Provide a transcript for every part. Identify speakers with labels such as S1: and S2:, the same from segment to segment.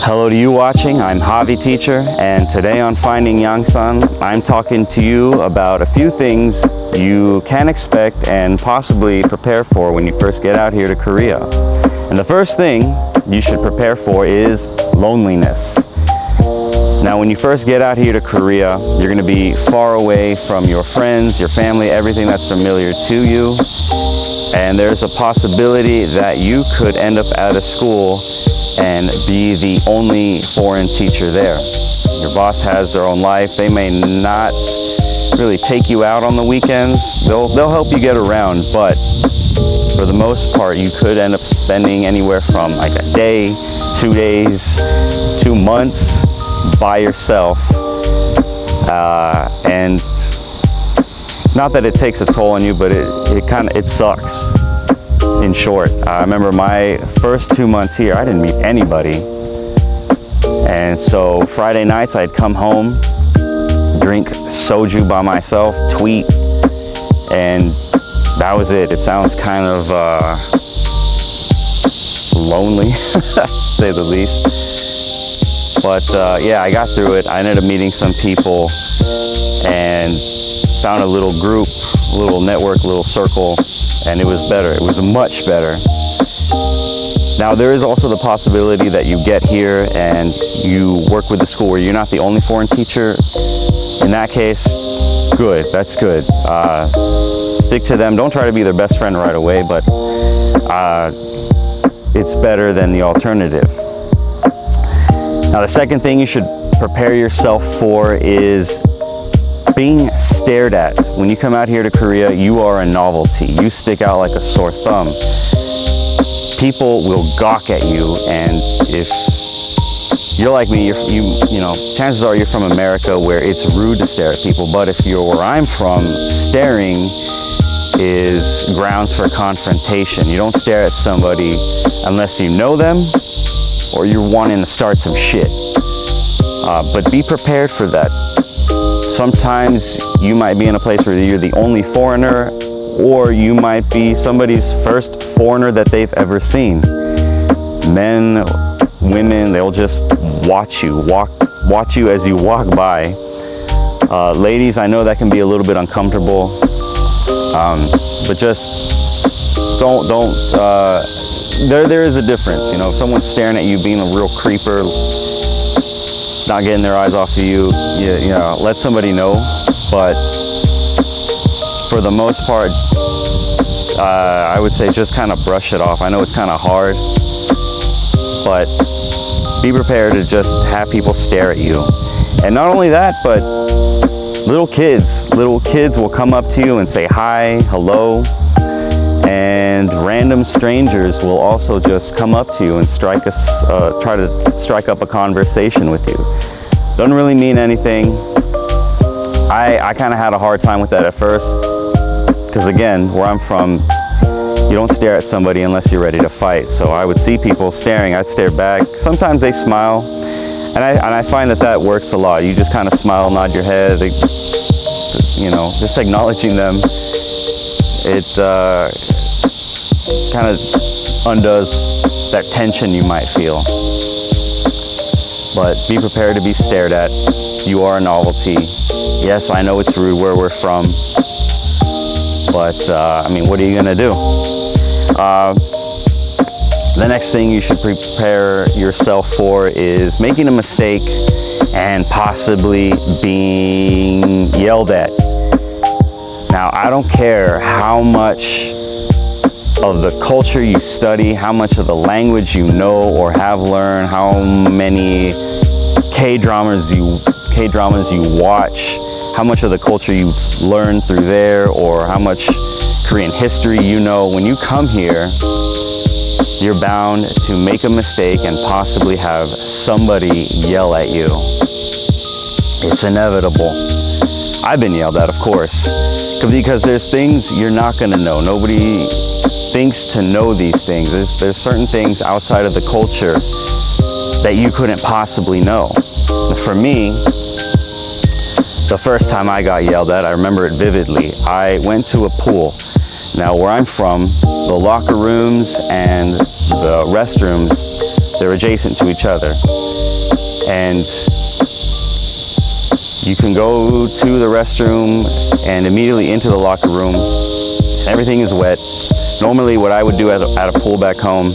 S1: Hello to you watching, I'm Javi Teacher, and today on Finding Yangsan, I'm talking to you about a few things you can expect and possibly prepare for when you first get out here to Korea. And the first thing you should prepare for is loneliness. Now, when you first get out here to Korea, you're going to be far away from your friends, your family, everything that's familiar to you. And there's a possibility that you could end up at a school and be the only foreign teacher there. Your boss has their own life. They may not really take you out on the weekends. They'll help you get around, but for the most part, you could end up spending anywhere from like a day, 2 days, 2 months by yourself. And not that it takes a toll on you, but it sucks. In short, I remember my first 2 months here, I didn't meet anybody. And so Friday nights I'd come home, drink soju by myself, tweet, and that was it. It sounds kind of lonely, to say the least. But yeah, I got through it. I ended up meeting some people and found a little group, a little network, a little circle, and it was better. It was much better. Now, there is also the possibility that you get here and you work with the school where you're not the only foreign teacher. In that case, good, that's good. Stick to them. Don't try to be their best friend right away, but it's better than the alternative. Now, the second thing you should prepare yourself for is being stared at. When you come out here to Korea, you are a novelty. You stick out like a sore thumb. People will gawk at you, and if you're like me, you know, chances are you're from America where it's rude to stare at people, but if you're where I'm from, staring is grounds for confrontation. You don't stare at somebody unless you know them or you're wanting to start some shit. But be prepared for that. Sometimes you might be in a place where you're the only foreigner, or you might be somebody's first foreigner that they've ever seen. Men, women, they'll just watch you as you walk by. Ladies, I know that can be a little bit uncomfortable, but just don't. There is a difference, you know. If someone's staring at you, being a real creeper, not getting their eyes off of you, you know, let somebody know. But for the most part, I would say just kind of brush it off. I know it's kind of hard, but be prepared to just have people stare at you. And not only that, but little kids will come up to you and say hi, hello, and random strangers will also just come up to you and try to strike up a conversation with you. Doesn't really mean anything. I kind of had a hard time with that at first, because again, where I'm from, you don't stare at somebody unless you're ready to fight. So I would see people staring, I'd stare back. Sometimes they smile, and I find that works a lot. You just kind of smile, nod your head, you know, just acknowledging them. It kind of undoes that tension you might feel. But be prepared to be stared at. You are a novelty. Yes, I know it's rude where we're from, but I mean, what are you gonna do? The next thing you should prepare yourself for is making a mistake and possibly being yelled at. Now, I don't care how much of the culture you study, how much of the language you know or have learned, how many K-dramas you watch, how much of the culture you learn through there, or how much Korean history you know. When you come here, you're bound to make a mistake and possibly have somebody yell at you. It's inevitable. I've been yelled at, of course, because there's things you're not going to know. Nobody thinks to know these things. There's certain things outside of the culture that you couldn't possibly know. For me, the first time I got yelled at, I remember it vividly. I went to a pool. Now, where I'm from, the locker rooms and the restrooms They're adjacent to each other. And you can go to the restroom and immediately into the locker room. Everything is wet. Normally what I would do at a pool back home,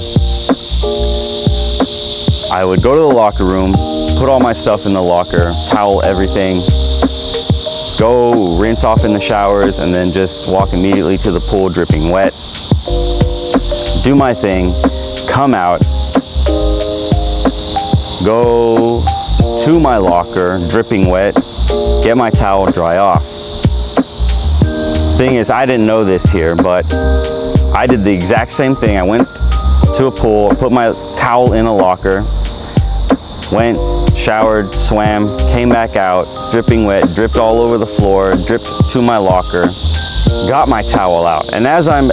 S1: I would go to the locker room, put all my stuff in the locker, towel everything, go rinse off in the showers, and then just walk immediately to the pool dripping wet, do my thing, come out, go to my locker, dripping wet, get my towel, dry off. Thing is, I didn't know this here, but I did the exact same thing. I went to a pool, put my towel in a locker, went, showered, swam, came back out, dripping wet, dripped all over the floor, dripped to my locker, got my towel out. And as I'm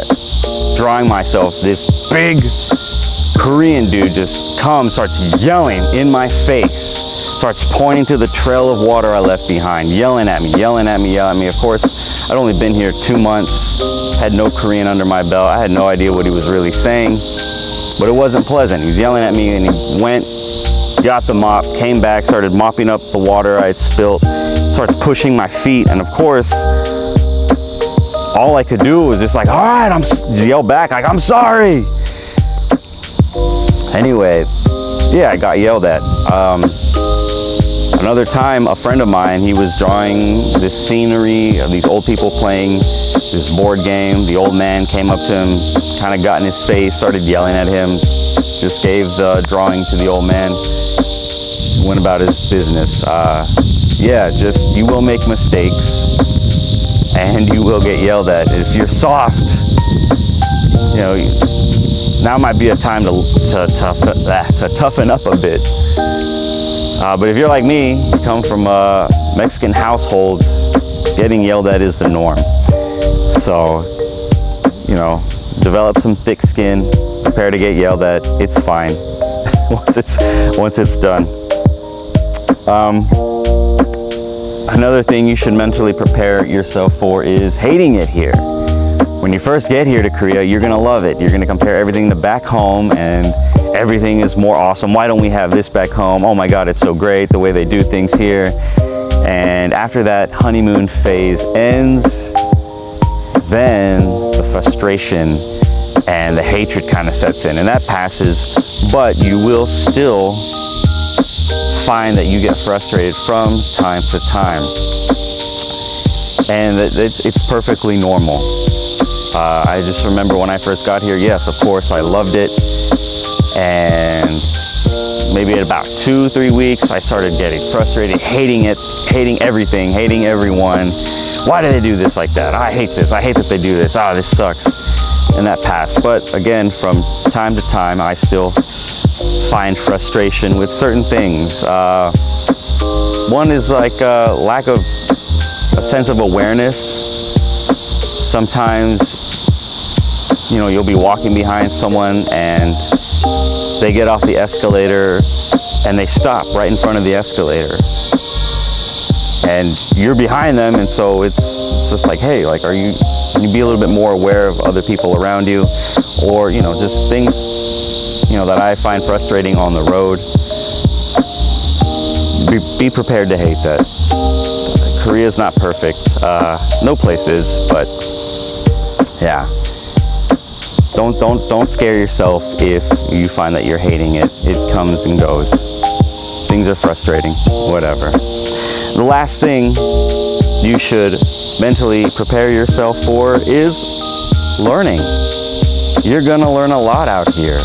S1: drying myself, this big Korean dude just comes, starts yelling in my face, starts pointing to the trail of water I left behind, yelling at me, yelling at me, yelling at me. Of course, I'd only been here 2 months, had no Korean under my belt. I had no idea what he was really saying, but it wasn't pleasant. He was yelling at me, and he went, got the mop, came back, started mopping up the water I had spilt, starts pushing my feet, and of course, all I could do was just like, all right, yell back, like, I'm sorry. Anyway, yeah, I got yelled at. Another time, a friend of mine, he was drawing this scenery of these old people playing this board game. The old man came up to him, kind of got in his face, started yelling at him, just gave the drawing to the old man, went about his business. Yeah, just, you will make mistakes and you will get yelled at. If you're soft, you know, now might be a time to toughen up a bit. But if you're like me, you come from a Mexican household, getting yelled at is the norm. So, you know, develop some thick skin, prepare to get yelled at. It's fine once it's done. Another thing you should mentally prepare yourself for is hating it here. When you first get here to Korea, you're gonna love it. You're gonna compare everything to back home and everything is more awesome. Why don't we have this back home? Oh my God, it's so great the way they do things here. And after that honeymoon phase ends, then the frustration and the hatred kind of sets in, and that passes, but you will still find that you get frustrated from time to time. And it's perfectly normal. I just remember when I first got here, yes, of course, I loved it. And maybe at about 2-3 weeks, I started getting frustrated, hating it, hating everything, hating everyone. Why do they do this like that? I hate this. I hate that they do this. Ah, this sucks. And that passed. But again, from time to time, I still find frustration with certain things. One is like a lack of a sense of awareness. Sometimes, you know, you'll be walking behind someone and they get off the escalator and they stop right in front of the escalator. And you're behind them, and so it's just like, hey, like, can you be a little bit more aware of other people around you? Or, you know, just things, you know, that I find frustrating on the road. Be prepared to hate that. Korea is not perfect. No place is, but yeah. Don't scare yourself if you find that you're hating it. It comes and goes. Things are frustrating, whatever. The last thing you should mentally prepare yourself for is learning. You're gonna learn a lot out here.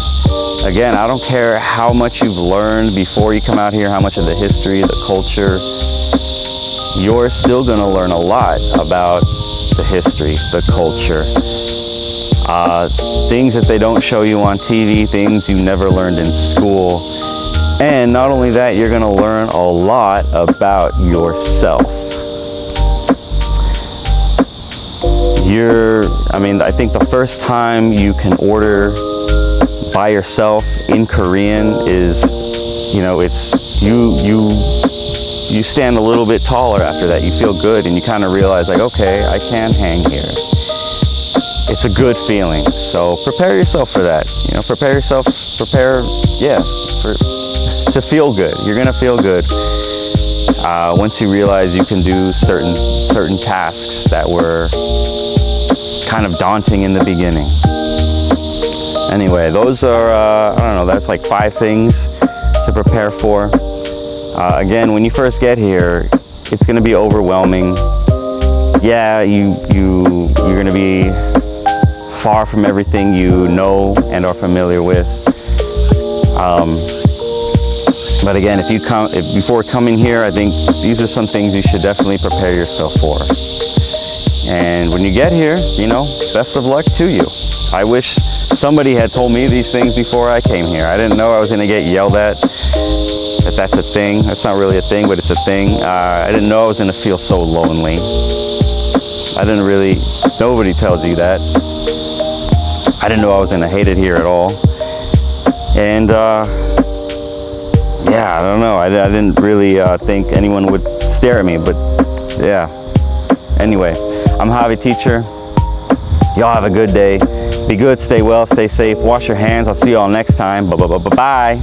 S1: Again, I don't care how much you've learned before you come out here, how much of the history, the culture, you're still gonna learn a lot about the history, the culture. Things that they don't show you on TV, things you never learned in school. And not only that, you're gonna learn a lot about yourself. I think the first time you can order by yourself in Korean is, you know, it's, you stand a little bit taller after that. You feel good and you kind of realize like, okay, I can hang here. it's a good feeling. So prepare yourself for that. You know, to feel good. You're gonna feel good once you realize you can do certain tasks that were kind of daunting in the beginning. Anyway, those are I don't know. That's like 5 things to prepare for. Again, when you first get here, it's gonna be overwhelming. Yeah, you're gonna be far from everything you know and are familiar with. But again, before coming here, I think these are some things you should definitely prepare yourself for. And when you get here, you know, best of luck to you. I wish somebody had told me these things before I came here. I didn't know I was gonna get yelled at. That's a thing. That's not really a thing, but it's a thing. I didn't know I was gonna feel so lonely. Nobody tells you that. I didn't know I was gonna hate it here at all. And yeah, I don't know. I didn't really think anyone would stare at me, but yeah. Anyway, I'm Javi Teacher. Y'all have a good day. Be good, stay well, stay safe, wash your hands. I'll see y'all next time. Bye.